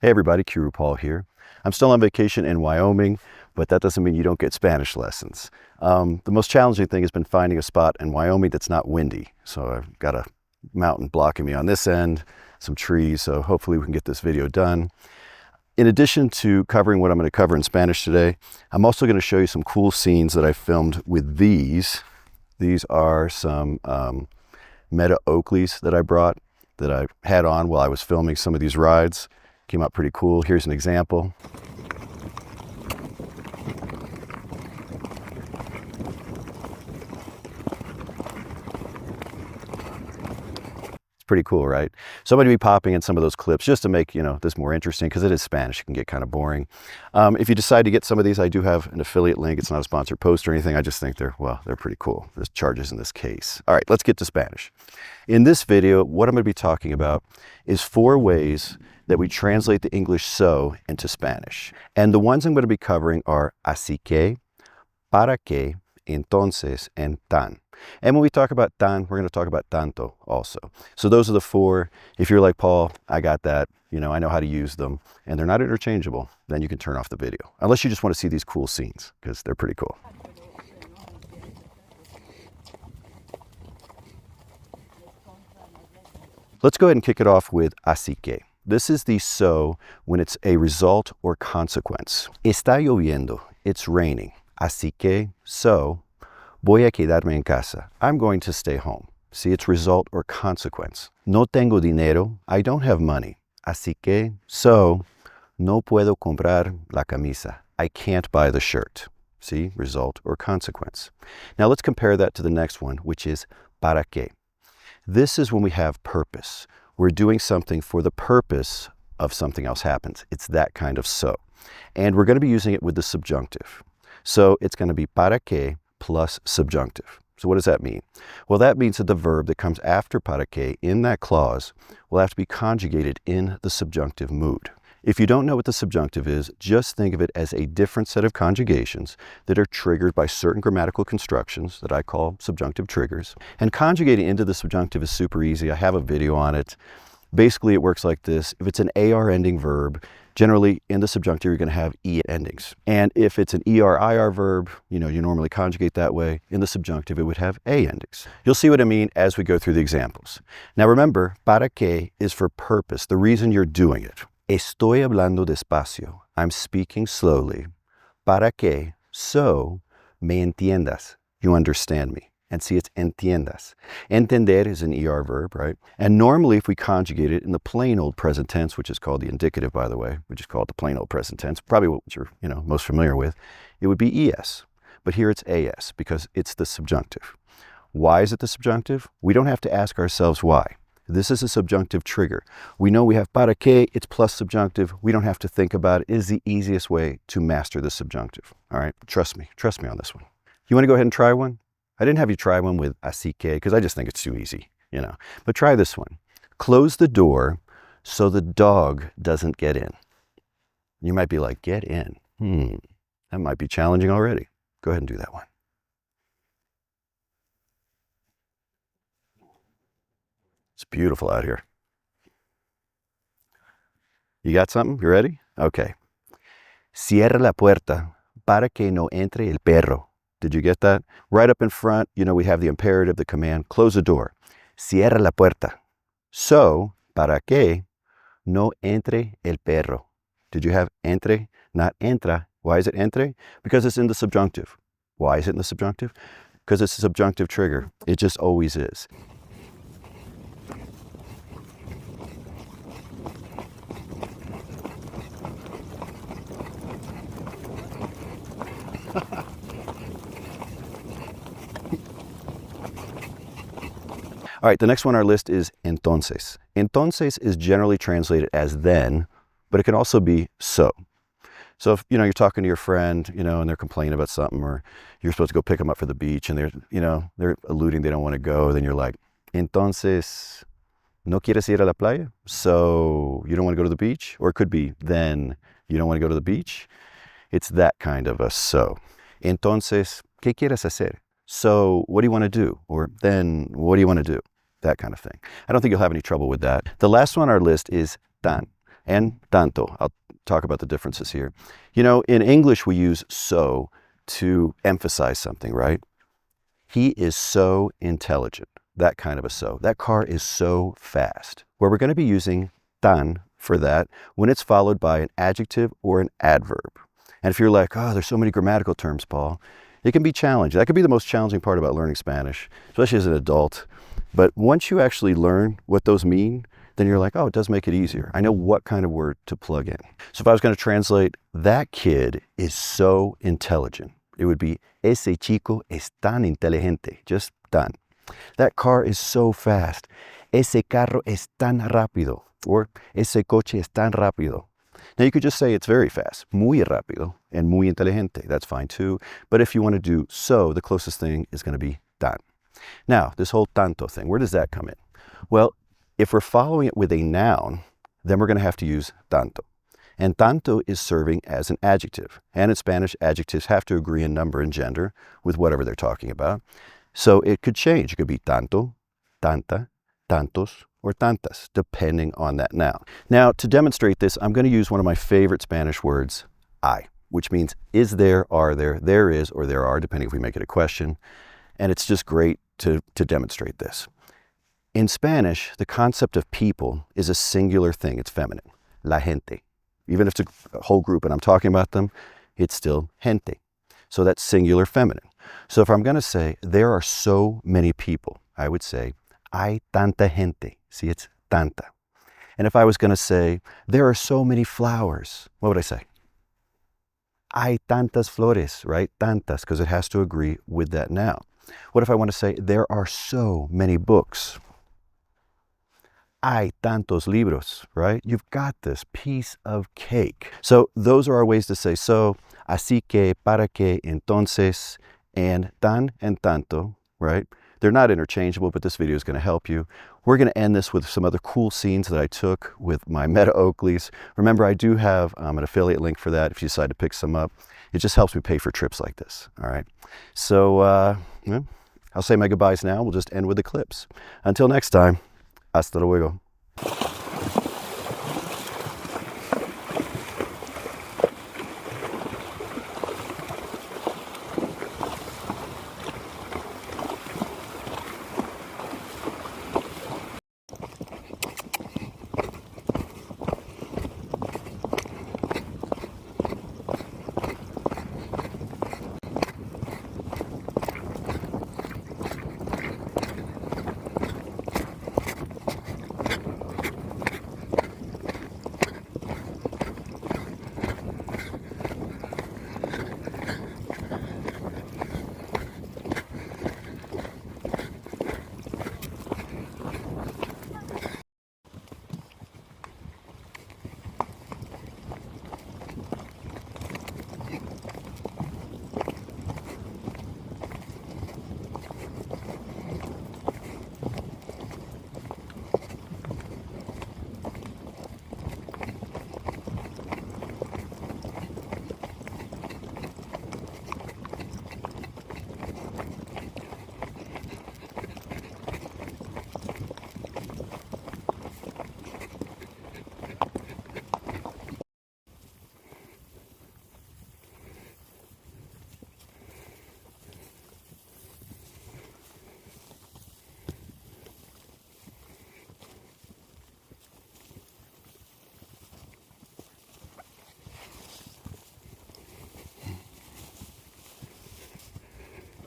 Hey everybody, Qroo here. I'm still on vacation in Wyoming, but that doesn't mean you don't get Spanish lessons. The most challenging thing has been finding a spot in Wyoming that's not windy. So I've got a mountain blocking me on this end, some trees, so hopefully we can get this video done. In addition to covering what I'm going to cover in Spanish today, I'm also going to show you some cool scenes that I filmed with these. These are some Meta Oakleys that I brought that I had on while I was filming some of these rides. Came out pretty cool. Here's an example. It's pretty cool, right? So I'm going to be popping in some of those clips just to make, this more interesting because it is Spanish. It can get kind of boring. If you decide to get some of these, I do have an affiliate link. It's not a sponsored post or anything. I just think they're pretty cool. There's charges in this case. All right, let's get to Spanish. In this video, what I'm going to be talking about is 4 ways that we translate the English so into Spanish. And the ones I'm going to be covering are así que, para que, entonces, and tan. And when we talk about tan, we're going to talk about tanto also. So those are the 4. If you're like, Paul, I got that, I know how to use them, and they're not interchangeable, then you can turn off the video. Unless you just want to see these cool scenes, because they're pretty cool. Let's go ahead and kick it off with así que. This is the so when it's a result or consequence. Está lloviendo. It's raining. Así que, so, voy a quedarme en casa. I'm going to stay home. See, it's result or consequence. No tengo dinero. I don't have money. Así que, so, no puedo comprar la camisa. I can't buy the shirt. See, result or consequence. Now let's compare that to the next one, which is para qué. This is when we have purpose. We're doing something for the purpose of something else happens. It's that kind of so. And we're going to be using it with the subjunctive. So it's going to be para que plus subjunctive. So what does that mean? Well, that means that the verb that comes after para que in that clause will have to be conjugated in the subjunctive mood. If you don't know what the subjunctive is, just think of it as a different set of conjugations that are triggered by certain grammatical constructions that I call subjunctive triggers. And conjugating into the subjunctive is super easy. I have a video on it. Basically, it works like this. If it's an AR ending verb, generally in the subjunctive, you're going to have E endings. And if it's an ER-IR verb, you normally conjugate that way. In the subjunctive, it would have A endings. You'll see what I mean as we go through the examples. Now remember, para que is for purpose, the reason you're doing it. Estoy hablando despacio. I'm speaking slowly. Para que, so, me entiendas. You understand me. And see, it's entiendas. Entender is an ER verb, right? And normally if we conjugate it in the plain old present tense, which is called the indicative, by the way, we just call it the plain old present tense, probably what you're, most familiar with, it would be ES. But here it's AS because it's the subjunctive. Why is it the subjunctive? We don't have to ask ourselves why. This is a subjunctive trigger. We know we have para que, it's plus subjunctive. We don't have to think about it. It is the easiest way to master the subjunctive. All right, trust me on this one. You want to go ahead and try one? I didn't have you try one with así que because I just think it's too easy, But try this one. Close the door so the dog doesn't get in. You might be like, get in. That might be challenging already. Go ahead and do that one. It's beautiful out here. You got something? You ready? Okay. Cierra la puerta para que no entre el perro. Did you get that? Right up in front, we have the imperative, the command, close the door. Cierra la puerta. So, para que no entre el perro. Did you have entre, not entra? Why is it entre? Because it's in the subjunctive. Why is it in the subjunctive? Because it's a subjunctive trigger. It just always is. All right, the next one on our list is entonces. Entonces is generally translated as then, but it can also be so. So if, you're talking to your friend, and they're complaining about something, or you're supposed to go pick them up for the beach, and they're alluding they don't want to go, then you're like, entonces, ¿no quieres ir a la playa? So you don't want to go to the beach? Or it could be, then you don't want to go to the beach? It's that kind of a so. Entonces, ¿qué quieres hacer? So what do you want to do? Or then what do you want to do? That kind of thing. I don't think you'll have any trouble with that. The last one on our list is tan. and tanto. I'll talk about the differences here. You know, in English, we use so to emphasize something, right? He is so intelligent, that kind of a so. That car is so fast. Where we're going to be using tan for that when it's followed by an adjective or an adverb. And if you're like, oh, there's so many grammatical terms, Paul, it can be challenging. That could be the most challenging part about learning Spanish, especially as an adult. But once you actually learn what those mean, then you're like, oh, it does make it easier. I know what kind of word to plug in. So if I was going to translate, that kid is so intelligent, it would be, ese chico es tan inteligente, just tan. That car is so fast. Ese carro es tan rápido, or ese coche es tan rápido. Now you could just say it's very fast, muy rápido, and muy inteligente. That's fine too. But if you want to do so, the closest thing is going to be tan. Now, this whole tanto thing, where does that come in? Well, if we're following it with a noun, then we're going to have to use tanto. And tanto is serving as an adjective. And in Spanish, adjectives have to agree in number and gender with whatever they're talking about. So it could change. It could be tanto, tanta, tantos, or tantas, depending on that noun. Now, to demonstrate this, I'm going to use one of my favorite Spanish words, I, which means is there, are there is, or there are, depending if we make it a question. And it's just great to demonstrate this. In Spanish, the concept of people is a singular thing. It's feminine, la gente. Even if it's a whole group and I'm talking about them, it's still gente. So that's singular feminine. So if I'm going to say, there are so many people, I would say, hay tanta gente. See, it's tanta. And if I was going to say, there are so many flowers, what would I say? Hay tantas flores, right? Tantas, because it has to agree with that noun. What if I want to say, there are so many books? Hay tantos libros, right? You've got this piece of cake. So those are our ways to say so, así que, para que, entonces, and tan and tanto, right? They're not interchangeable, but this video is going to help you. We're going to end this with some other cool scenes that I took with my Meta Oakleys. Remember, I do have an affiliate link for that if you decide to pick some up. It just helps me pay for trips like this, all right? So, I'll say my goodbyes now. We'll just end with the clips. Until next time, hasta luego.